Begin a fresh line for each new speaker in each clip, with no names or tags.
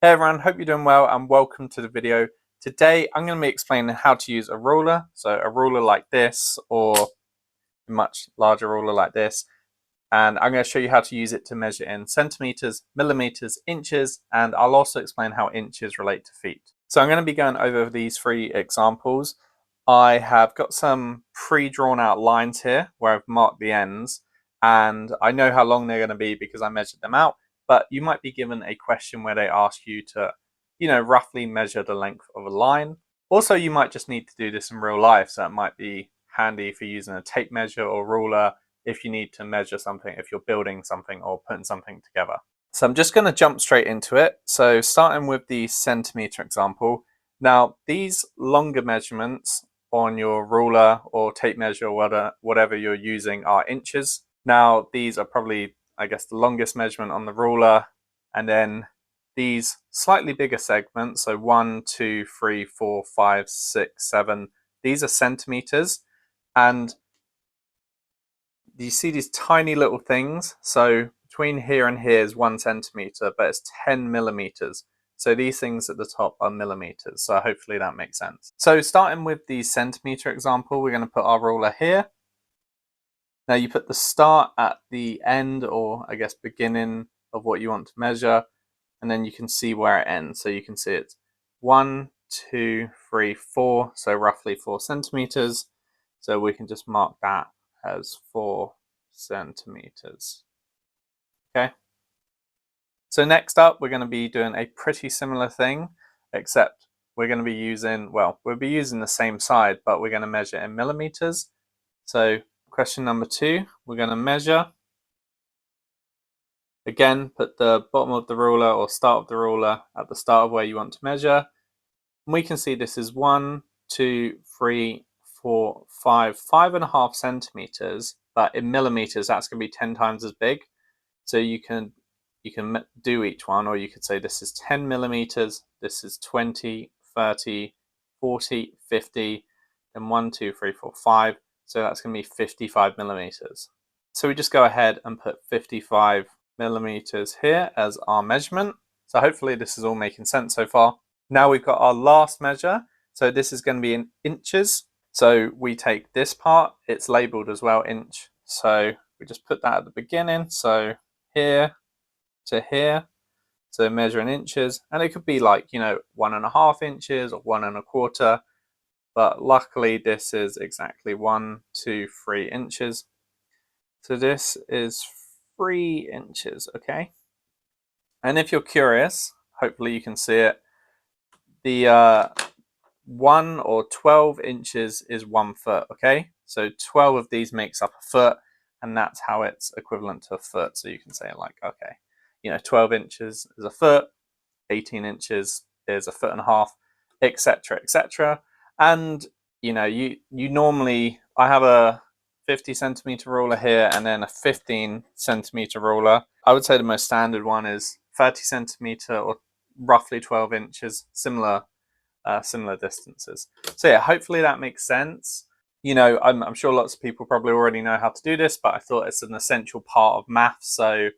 Hey everyone, hope you're doing well and welcome to the video. Today I'm going to be explaining how to use a ruler, so a ruler like this or a much larger ruler like this, and I'm going to show you how to use it to measure in centimeters, millimeters, inches, and I'll also explain how inches relate to feet. So I'm going to be going over these three examples. I have got some pre-drawn out lines here where I've marked the ends, and I know how long they're going to be because I measured them out. But you might be given a question where they ask you to, roughly measure the length of a line. Also, you might just need to do this in real life, so it might be handy for using a tape measure or ruler if you need to measure something, if you're building something or putting something together. So I'm just going to jump straight into it. So starting with the centimeter example. Now, these longer measurements on your ruler or tape measure or whatever you're using are inches. Now, these are probably, I guess, the longest measurement on the ruler, and then these slightly bigger segments, so 1, 2, 3, 4, 5, 6, 7, these are centimeters, and you see these tiny little things, so between here and here is 1 centimeter, but it's 10 millimeters. So these things at the top are millimeters, so hopefully that makes sense. So starting with the centimeter example, we're going to put our ruler here. Now you put the start at the end, or I guess beginning of what you want to measure, and then you can see where it ends. So you can see it's 1, 2, 3, 4, so roughly 4 centimeters. So we can just mark that as 4 centimeters. Okay. So next up, we're going to be doing a pretty similar thing, except we're going to be using, well, we'll be using the same side, but we're going to measure in millimeters. So question number 2, we're going to measure. Again, put the bottom of the ruler or start of the ruler at the start of where you want to measure. And we can see this is 1, 2, 3, 4, 5, 5.5 centimeters, but in millimeters, that's going to be 10 times as big. So you can do each one, or you could say this is 10 millimeters, this is 20, 30, 40, 50, then 1, 2, 3, 4, 5. So that's going to be 55 millimeters. So we just go ahead and put 55 millimeters here as our measurement. So hopefully this is all making sense so far. Now we've got our last measure. So this is going to be in inches. So we take this part, it's labeled as well inch. So we just put that at the beginning. So here to here. So measure in inches, and it could be like, 1.5 inches or 1.25. But luckily this is exactly 1, 2, 3 inches. So this is 3 inches, okay? And if you're curious, hopefully you can see it. The 1 or 12 inches is 1 foot, okay? So 12 of these makes up a foot, and that's how it's equivalent to a foot. So you can say like, okay, 12 inches is a foot, 18 inches is a foot and a half, etc., etc. And you normally, I have a 50 centimeter ruler here and then a 15 centimeter ruler. I would say the most standard one is 30 centimeter or roughly 12 inches, similar distances. So yeah, hopefully that makes sense. I'm sure lots of people probably already know how to do this, but I thought it's an essential part of maths. So,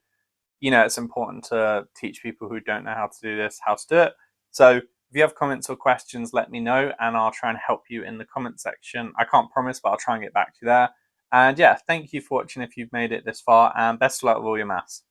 it's important to teach people who don't know how to do this, how to do it. So if you have comments or questions, let me know and I'll try and help you in the comment section. I can't promise, but I'll try and get back to you there. And yeah, thank you for watching if you've made it this far, and best of luck with all your maths.